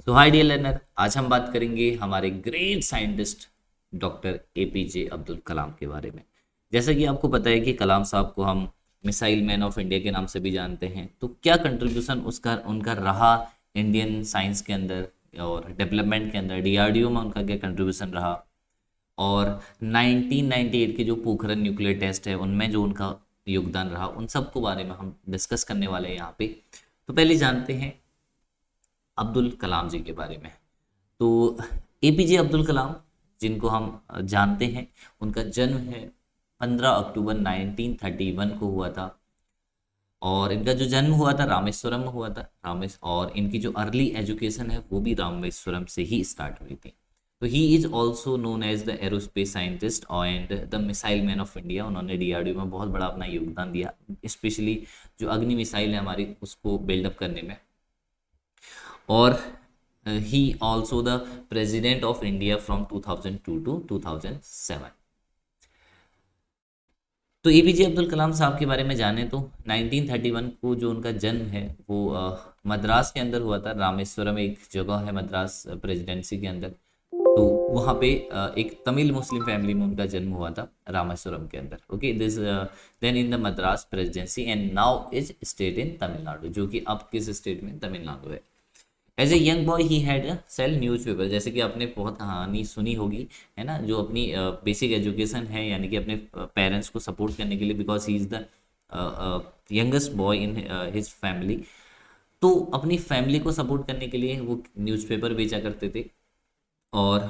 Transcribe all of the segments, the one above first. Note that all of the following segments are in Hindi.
तो हाय डियर लर्नर, आज हम बात करेंगे हमारे great scientist doctor APJ Abdul Kalam के बारे में। जैसा कि आपको पता है कि कलाम साहब को हम मिसाइल मैन ऑफ इंडिया के नाम से भी जानते हैं। तो क्या कंट्रीब्यूशन उसका उनका रहा इंडियन साइंस के अंदर और डेवलपमेंट के अंदर, डीआरडीओ में उनका क्या कंट्रीब्यूशन रहा, और 1998 के जो पोखरण न्यूक्लियर टेस्ट है उनमें जो उनका योगदान रहा, उन सब को बारे में हम डिस्कस करने वाले हैं यहाँ पे। तो पहले जानते हैं अब्दुल कलाम जी के बारे में। तो एपीजे अब्दुल कलाम, जिनको हम जानते हैं, उनका जन्म है 15 अक्टूबर 1931 को हुआ था। और इनका जो जन्म हुआ था रामेश्वरम में हुआ था। और इनकी जो अर्ली एजुकेशन है वो भी रामेश्वरम से ही स्टार्ट हुई थी। तो he is also known as the aerospace scientist and the missile man of India. उन्होंने डीआरडीओ में बहुत बड़ा अपना योगदान दिया, स्पेशली जो अग्नि मिसाइल है हमारी उसको बिल्डअप करने में। और he also the president of India from 2002 to 2007। तो एपीजे अब्दुल कलाम साहब के बारे में जाने तो 1931 को जो उनका जन्म है वो मद्रास के अंदर हुआ था। रामेश्वरम एक जगह है मद्रास प्रेसिडेंसी के अंदर। तो वहाँ पे एक तमिल मुस्लिम फैमिली में उनका जन्म हुआ था रामेश्वरम के अंदर। Okay, this then in the Madras presidency and now is state in Tamil Nadu, जो कि अब किस स्टेट में, तमिलनाडु है। As a young boy he had sell newspaper. जैसे कि आपने बहुत कहानी सुनी होगी, है ना, जो अपनी बेसिक एजुकेशन है, यानी कि अपने पेरेंट्स को सपोर्ट करने के लिए, because he is the youngest boy in his family. तो अपनी फैमिली को सपोर्ट करने के लिए वो न्यूज़पेपर बेचा करते थे। और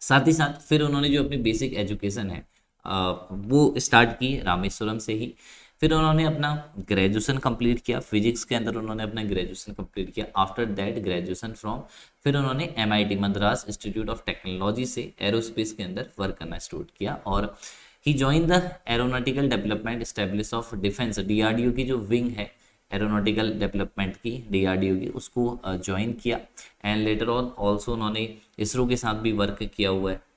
साथ ही साथ फिर उन्होंने जो अपनी बेसिक एजुकेशन है वो स्टार्ट की रामेश्वरम से ही। फिर उन्होंने अपना ग्रेजुएशन कंप्लीट किया, फिजिक्स के अंदर उन्होंने अपना ग्रेजुएशन कंप्लीट किया। आफ्टर दैट ग्रेजुएशन फ्रॉम, फिर उन्होंने MIT Madras institute of technology से एरोस्पेस के अंदर वर्क करना स्टार्ट किया। और he join the aeronautical development establish of defence. DRDO की जो विंग है एरोनॉटिकल डेवलपमेंट की, डीआरडीओ की, उसको ज्वाइन किया। एंड लेटर ऑन ऑल्सो उन्होंने इसरो के साथ भी वर्क किया हुआ है।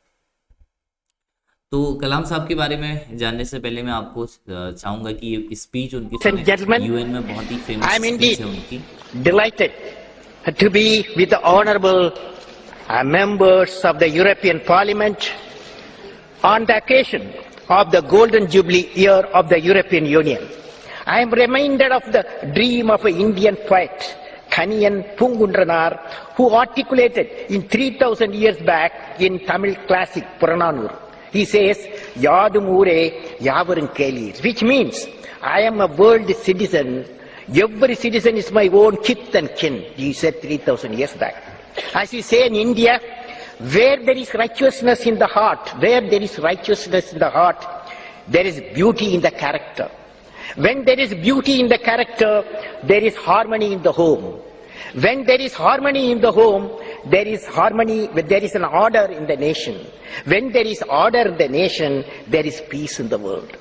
तो कलाम साहब के बारे में जानने से पहले मैं आपको चाहूंगा कि ये स्पीच उनकी सुने। यूएन में बहुत ही फेमस स्पीच है उनकी। Delighted to be with the honorable members of the European Parliament on the occasion of the Golden Jubilee year of the European Union. I am reminded of the dream of an Indian poet, Kaniyan Pungundranar, who articulated in 3000 years back in Tamil classic Purananur. He says, Yadum Ure Yavarum Kelir, which means, I am a world citizen. Every citizen is my own kith and kin. He said 3000 years back. As we say in India, where there is righteousness in the heart, there is beauty in the character. When there is beauty in the character, there is harmony in the home. When there is harmony in the home, there is harmony, there is an order in the nation. When there is order in the nation, there is peace in the world.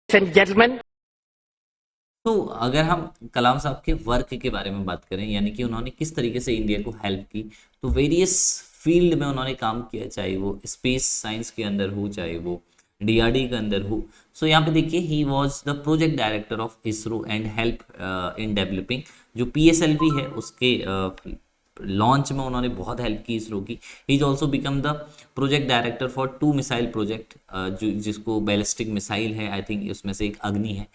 Ladies and gentlemen, तो अगर हम कलाम साहब के वर्क के बारे में बात करें, यानी कि उन्होंने किस तरीके से इंडिया को हेल्प की, तो वेरियस फील्ड में उन्होंने काम किया, चाहे वो स्पेस साइंस के अंदर हो, चाहे वो डीआरडी के अंदर हो। सो यहाँ पे देखिए, he was the project director of ISRO and help in developing. जो पीएसएलवी है उसके लॉन्च में उन्होंने बहुत हेल्प की इसरो की। ही is also become the project director for 2 missile project, जिसको बैलिस्टिक मिसाइल है, आई थिंक उसमें से एक अग्नि है,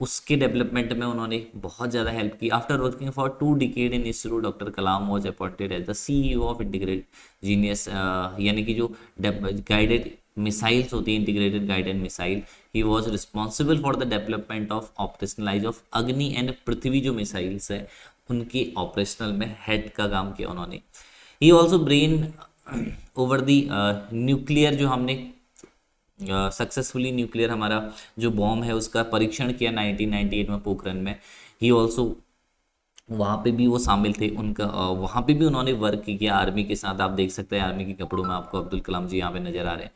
उसके डेवलपमेंट में उन्होंने बहुत ज़्यादा हेल्प की। After working for 2 decade in ISRO, doctor Kalam was appointed as the CEO of integrated genius, यानी कि जो गाइडेड मिसाइल्स होती है, integrated guided missile. He was responsible for the development of operationalize of Agni and Prithvi, जो मिसाइल्स है उनके ऑपरेशनल में हेड का काम किया उन्होंने। He also brain over the nuclear, जो हमने सक्सेसफुली न्यूक्लियर हमारा जो बॉम्ब है उसका परीक्षण किया 1998 में पोखरण में। ही ऑल्सो वहाँ पे भी वो शामिल थे, उनका वहाँ पे भी उन्होंने वर्क किया आर्मी के साथ। आप देख सकते हैं आर्मी के कपड़ों में आपको अब्दुल कलाम जी यहाँ पे नजर आ रहे हैं।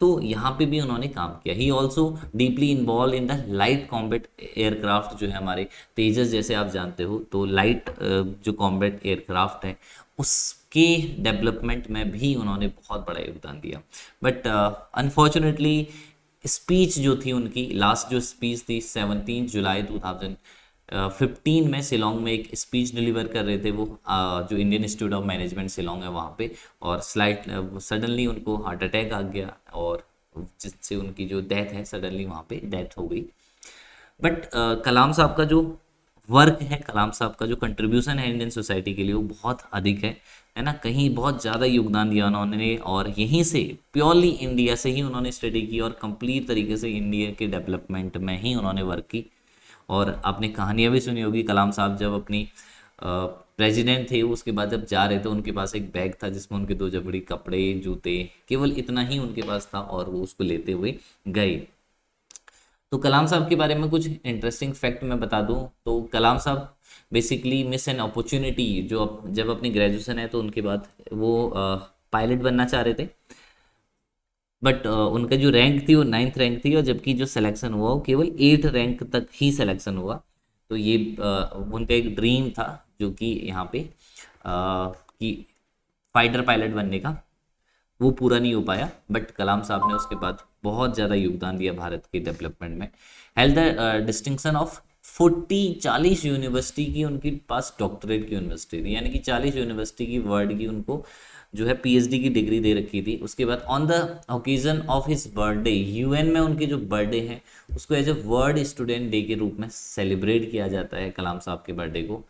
तो यहाँ पे भी उन्होंने काम किया। He also deeply involve in the light combat aircraft, जो है हमारे तेजस, जैसे आप जानते हो, तो लाइट जो कॉम्बैट एयरक्राफ्ट है उस के डेवलपमेंट में भी उन्होंने बहुत बड़ा योगदान दिया। बट अनफॉर्चुनेटली स्पीच जो थी उनकी, लास्ट जो स्पीच थी 17 जुलाई 2015 में शिलोंग में एक स्पीच डिलीवर कर रहे थे वो, जो Indian institute of management Shillong है वहाँ पे, और सडनली उनको हार्ट अटैक आ गया और जिससे उनकी जो डेथ है, सडनली वहाँ पे डेथ हो गई। बट कलाम साहब का जो वर्क है, कलाम साहब का जो कंट्रीब्यूशन है इंडियन सोसाइटी के लिए, वो बहुत अधिक है ना। कहीं बहुत ज़्यादा योगदान दिया उन्होंने, और यहीं से प्योरली इंडिया से ही उन्होंने स्टडी की और कंप्लीट तरीके से इंडिया के डेवलपमेंट में ही उन्होंने वर्क की। और आपने कहानियाँ भी सुनी होगी, कलाम साहब जब अपनी प्रेसिडेंट थे, उसके बाद जब जा रहे थे उनके पास एक बैग था जिसमें उनके 2 जबड़ी कपड़े, जूते, केवल इतना ही उनके पास था और वो उसको लेते हुए गए। तो कलाम साहब के बारे में कुछ इंटरेस्टिंग फैक्ट मैं बता दूं तो कलाम साहब बेसिकली मिस एन अपॉर्चुनिटी, जो जब अपनी ग्रेजुएशन है तो उनके बाद वो पायलट बनना चाह रहे थे, बट उनका जो रैंक थी वो 9th रैंक थी, और जबकि जो सिलेक्शन हुआ वो केवल 8th रैंक तक ही सिलेक्शन हुआ। तो ये उनका एक ड्रीम था जो कि यहाँ पे कि फाइटर पायलट बनने का, वो पूरा नहीं हो पाया। बट कलाम साहब ने उसके बाद बहुत ज़्यादा योगदान दिया भारत के डेवलपमेंट में। Held the distinction of 40 university की उनके पास डॉक्टरेट की यूनिवर्सिटी थी, यानी कि 40 यूनिवर्सिटी की वर्ल्ड की उनको जो है पीएचडी की डिग्री दे रखी थी। उसके बाद on the occasion of his birthday, UN में उनके जो बर्थडे है उसको as a world student day के रूप में सेलिब्रेट किया जाता है कलाम साहब के बर्थडे को।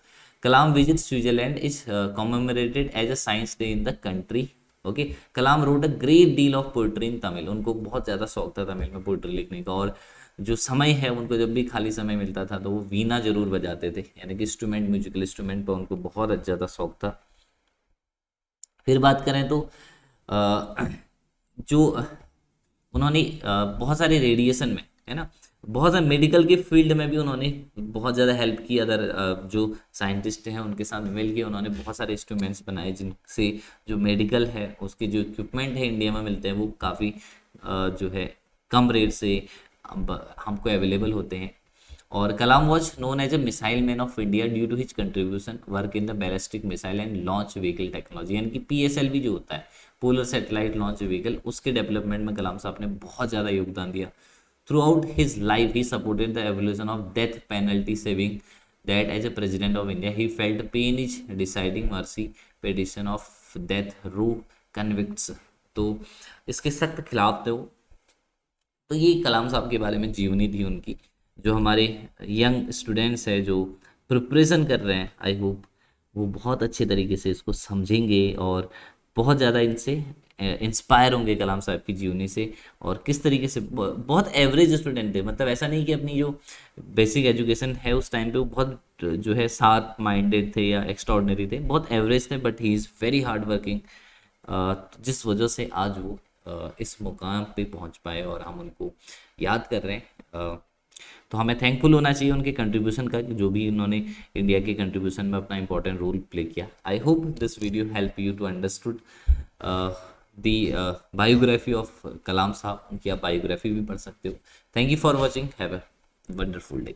Kalam visit Switzerland is commemorated as a science day in the country. Okay, Kalam wrote a great deal of poetry in Tamil, उनको बहुत ज़्यादा शौक था तमिल में पोइट्री लिखने का, और जो समय है उनको जब भी खाली समय मिलता था तो वो वीणा जरूर बजाते थे, यानी कि इंस्ट्रूमेंट, म्यूजिकल इंस्ट्रूमेंट पर उनको बहुत ज़्यादा शौक था। फिर बात करें तो जो उन्होंने बहुत सारे रेडिएशन में, है ना, बहुत सारे मेडिकल के फील्ड में भी उन्होंने बहुत ज़्यादा हेल्प की। अदर जो साइंटिस्ट हैं उनके साथ मिल के उन्होंने बहुत सारे इंस्ट्रूमेंट्स बनाए जिनसे जो मेडिकल है उसके जो इक्विपमेंट है इंडिया में मिलते हैं वो काफ़ी जो है कम रेट से हमको अवेलेबल होते हैं। और Kalam was known as a missile man of India due to his contribution work in the ballistic missile and launch vehicle technology, यानी कि पीएसएलवी जो होता है, पोलर सैटेलाइट लॉन्च व्हीकल, उसके डेवलपमेंट में कलाम साहब ने बहुत ज़्यादा योगदान दिया। Throughout his life, he supported the evolution of death penalty, saving that as a president of India, he felt pain is deciding mercy, petition of death, rule convicts। तो इसके सख्त खिलाफ थे वो। तो ये कलाम साहब के बारे में जीवनी थी उनकी, जो हमारे यंग स्टूडेंट्स है जो प्रिपरेशन कर रहे हैं, आई होप वो बहुत अच्छे तरीके से इसको समझेंगे और बहुत ज़्यादा इनसे इंस्पायर होंगे कलाम साहब की जीवनी से। और किस तरीके से बहुत एवरेज स्टूडेंट थे, मतलब ऐसा नहीं कि अपनी जो बेसिक एजुकेशन है उस टाइम पे वो बहुत जो है शार्प माइंडेड थे या एक्स्ट्राऑर्डिनरी थे, बहुत एवरेज थे, but he is very hard working, जिस वजह से आज वो इस मुकाम पे पहुंच पाए और हम उनको याद कर रहे हैं। तो हमें थैंकफुल होना चाहिए उनके कंट्रीब्यूशन का, जो भी उन्होंने इंडिया के कंट्रीब्यूशन में अपना इंपॉर्टेंट रोल प्ले किया। I hope this video help you to understood the biography of Kalam साहब, उनकी आप बायोग्राफी भी पढ़ सकते हो। Thank you for watching, have a wonderful day.